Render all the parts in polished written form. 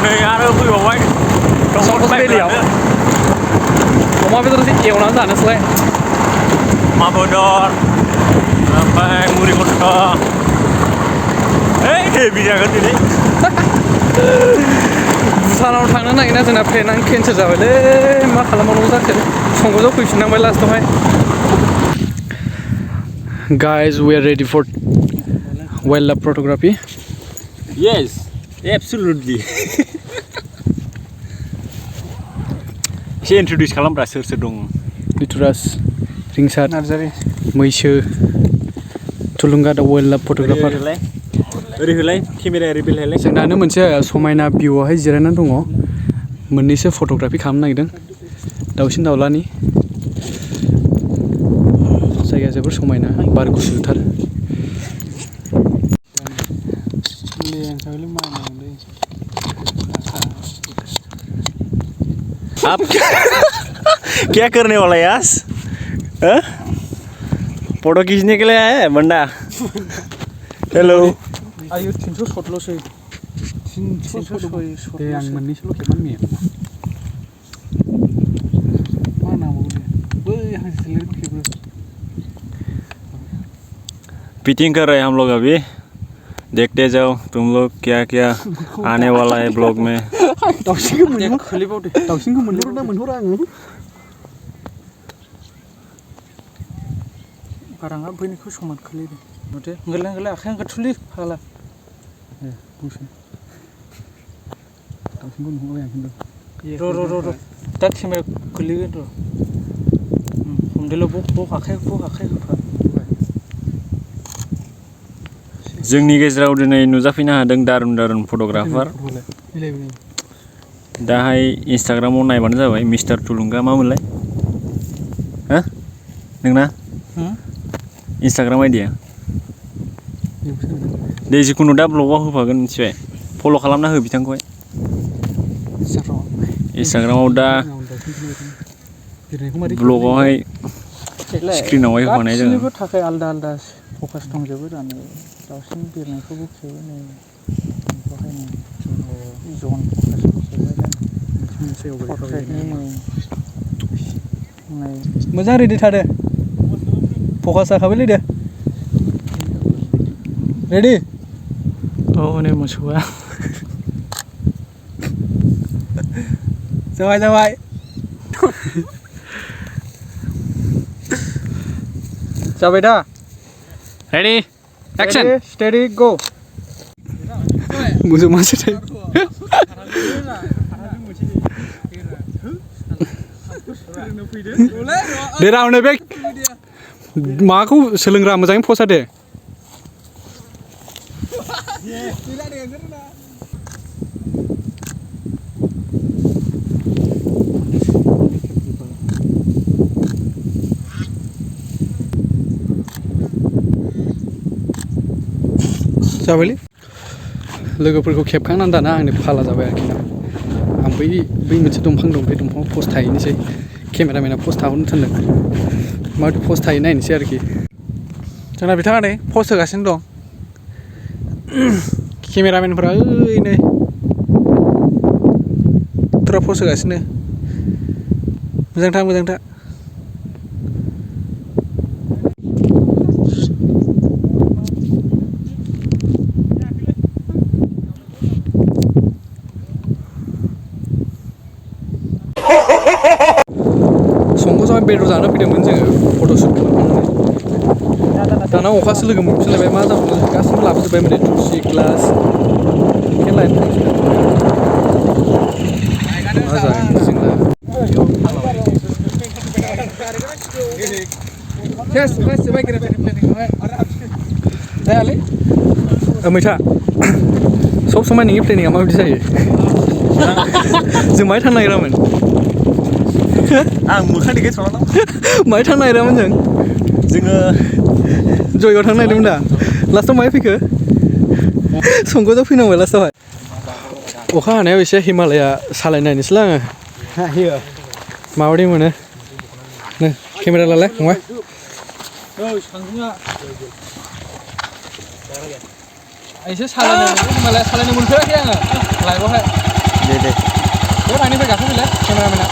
नै आरो फैबावबाय संकस बेलियाव अमा बेदरजों एवनानै जानोसैलाय अमा बेदर ओमफ्राय मुरि गथा हेभि जागोन दिनै भुटानाव थांनो नागिरना जोंना प्लेनानो केन्सेल जाबायलै मा खालामबावनांगौ जाखो संकसआव फैफिननांबाय लास्टआवहाय Guys, we are ready for wildlife photography. Yes, absolutely. एसे इन्ट्रडिउस खालामब्रा सोर सोर दं बिथुराज रिंसार नार्जारि मैसो थुलुंगा दा वाइल्डलाइफ फट'ग्राफार ओरै होलाय केमेरा रिभिल होलाय जोंनानो मोनसे समायना भिउआवहाय जिरायनानै दङ मोननैसो फट'ग्राफि खालामनो नागिरदों दाउसिन दाउलानि जायगाया जोबोर समायना बार गुसुथार आप क्या करने वाला यास फोटो खींचने के लिए आया है बंदा हेलो आयु 300 शटल'सै 300 दे आं मोननैसोल' खेबनानै नुयो मा नांबावगौ बै हांसोलेर खेबो पिटिंग कर रहे हैं हम लोग अभी देखते जाओ तुम लोग क्या क्या आने वाला है ब्लॉग में दाउसिनखौ मोनहर खोलिबावदे दाउसिनखौ मोनहर ना मोनहरा आङो बाराङा बैनिखौ समान खोलिदों माथो गोरलै आखाइ आंखौ फाला गुसु दाउसिनखौ नुबाय आं खिन्थु र' दा केमेरा खोलिगोन र' हमदेल' बक आखाइ होफा जोंनि गेजेराव दिनै नुजाफैनो हादों दारुन फट'ग्राफार दाहाय इन्सटाग्रामाव नायबानो जाबाय मिस्टार थुलुंगा मा मोनलाय हो नोंना इन्सटाग्राम आइडिया दे जिखुनु दा ब्लगाव होफागोन मिथिबाय फल' खालामना हो बिथांखौहाय इन्सटाग्रामाव दा ब्लगावहाय स्क्रिनावहाय होफानाय जागोन गासिनिबो थाखाय आलदा आलदा फकास दंजोबो दानो दाउसिन बिरनायखौबो खेबो नै बेखौहाय नै जन फकास मोजां रेडि थादो फकास जाखाबायलै दे रेडि औ नै मोसौआ जाबाय जाबाय दा रेडि एक्शन स्टेडी गो मोसौ मासे थायो दे रावनो बे माखौ सोलोंग्रा मोजाङै फसा दे जाबायलै लोगोफोरखौ खेबखांनानै दाना आंनो फाला जाबाय आरोखि ना आं बै मोनसे दंफां दं बे दंफाङाव पस्ट थाहैनोसै केमेरामेना पस्ट थाहरनो थिनदों माबायदि पस्ट थायो नायनोसै आरोखि जोंना बिथाङा नै पस्ट होगासिनो दं केमेरामेनफोरा ओइनै फुरा पस्ट होगासिनो मोजांथा संकसआव बेदर जानो फैदोंमोन जोङो फट'शुट खालामनानै दाना अखासो लोगो मोनफिनलायबाय मा जाबावनो गासिबो लाबोजोब्बाय माने थुलसि ग्लास बेखौनो लायनो थांसै मा जागोन जोंना जायालै मैथा सब समाय नोंनि प्लेनिंआ माबायदि जायो जों माहाय थांनो नागिरामोन आं मोखां देखाय थ'ला माहाय थांनो नागिरामोन जोङो जयगाव थांनो नागिरदोंमोन दा लास्टआव माहाय फैखो संकसआव फैनांबाय लास्टआवहाय अखा हानायाव एसे हिमालया सालायनो नायनोसैलाय आङो माबायदि मोनो नो केमेरा लालाय फंबाय एसे सालायनो हिमालया सालायनो मोनफेराखै आङो लाइफआवहाय दे बे बाहायनिफ्राय गाखोफैलाय केमेरामेना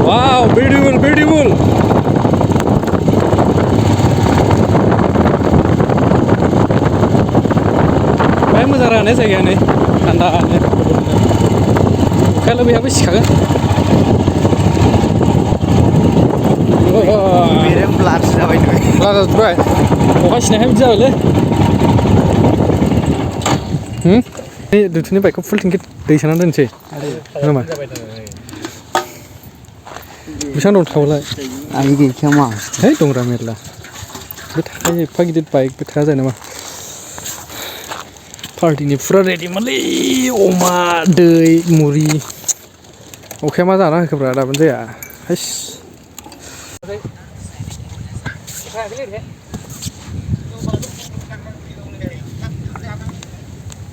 Wow, beautiful, beautiful. Baik moजां रानो जायगाया नै थान्दानो अखायालाय बयहाबो सिखागोन बेरें ब्लार जाबाय नुबाय ब्लार जाजोब्बाय अखा सिनायखाय बिदि जाबायलै नै दुथुनि बाइकखौ फुल टेंकि दै सोनानै दोनसै नामा बेसेबां दं थावलाय आं गैखाया मा है दंरा मेरला बे थाखाय एफा गिदिर बाइकबो थाया जायो नामा पार्टिनि फुरा रेडिमोनलै अमा दै मुरि अखाया मा जाना होखोब्रा दाबो जाया हैस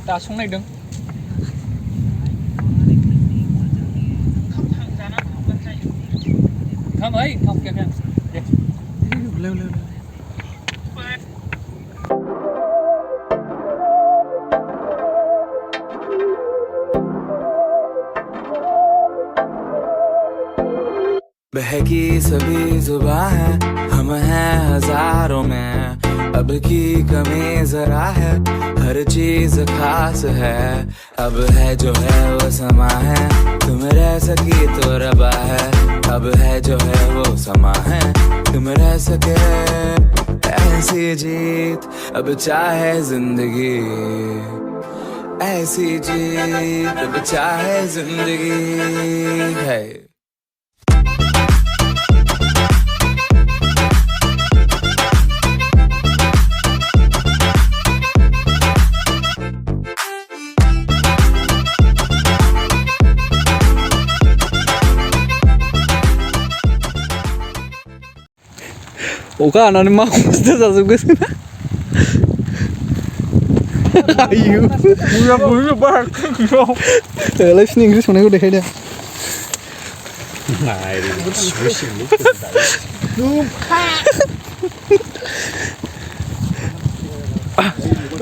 दा संनायदों ओंखाम फैयाखै दे बहकी सभी जुबां है हम हैं हजारों में अब की कमी जरा है हर चीज खास है अब है जो है वो समा है तुम रह सकी तो रबा है अब है जो है वो समा है तुम रह सके ऐसी जीत अब चाहे जिंदगी ऐसी जीत अब चाहे जिंदगी है अखा हानानै मा खस्थ' जाजोबगोन आयु दालाय बिसिनि ओंख्रि संनायखौ देखायदो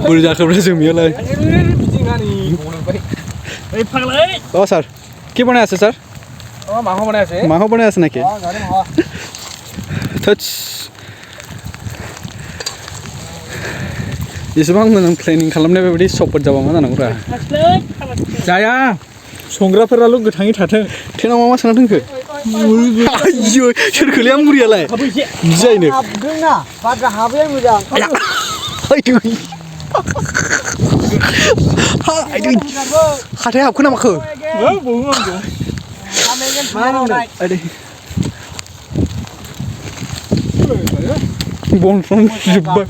बोरै जाखोब्रा जोंनियालाय अ सार के बनाया আছে सर माखौ बनाया আছে नाকি थोस एसेबां मोजां प्लेनिं खालामनाय बेबायदि सपट जाबा मा जानांगौरा जाया संग्राफोराल' गोथाङै थाथों टेनाव मा सोना दोनखो आयौ सोरखोलाय मुरियालाय बिदि जायोनो हाबदोंना बाद्रा हाबैया मोजां हाथाय हाबखो ना माखो बनफ्राव जोब्बाय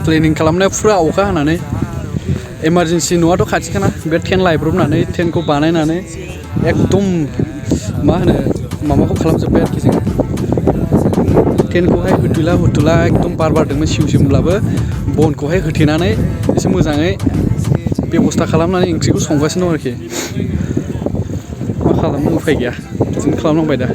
प्लेनिं खालामनाया फुरा अखा हानानै इमारजेन्सि न'आथ' खाथिखाना बे टेन लायब्रबनानै टेनखौ बानायनानै एकदम मा होनो माबाखौ खालामजोब्बाय आरोखि जोङो टेनखौहाय हुथुला एकदम बार बारदोंमोन सिउ सिउब्लाबो बनखौहाय होथेनानै एसे मोजाङै बेबस्था खालामनानै ओंख्रिखौ संगासिनो दं आरोखि मा खालामनो उफाय गैया बिदिनो खालामनांबाय दा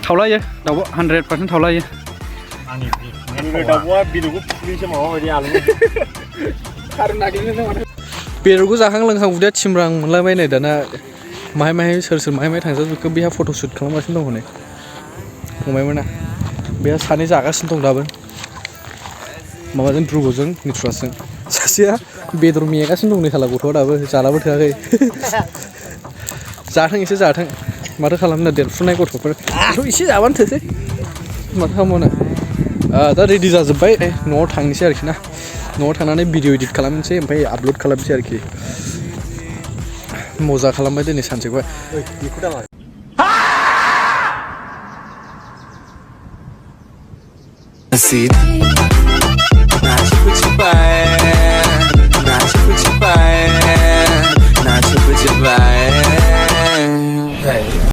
थावलायो दाउआ 100% थावलायो बेदरखौ जाखां लोंखां उदैया थिमब्रां मोनलाबायनाय दाना माहाय सोर माहाय थांजोबखो बेहा फट'शुट खालामगासिनो दं हनै फंबायमोना बेहा सानै जागासिनो दं दाबो माबाजों ध्रुबजों निथुराजों सासेया बेदर मेगासिनो दं नै खाला गथ'आ दाबो जालाबो थोआखै जाथों एसे जाथों माथो खालामनो देरफुनाय गथ'फोर एसे जाबानो थोसै माथो खालामनो दा रेडि जाजोब्बाय न'आव थांनोसै आरोखि ना न'आव थांनानै भिडिअ एडिट खालामनोसै ओमफ्राय आपल'ड खालामनोसै आरोखि मजा खालामबाय दिनै सानसेखौहाय हंसी ना छुप छुपाए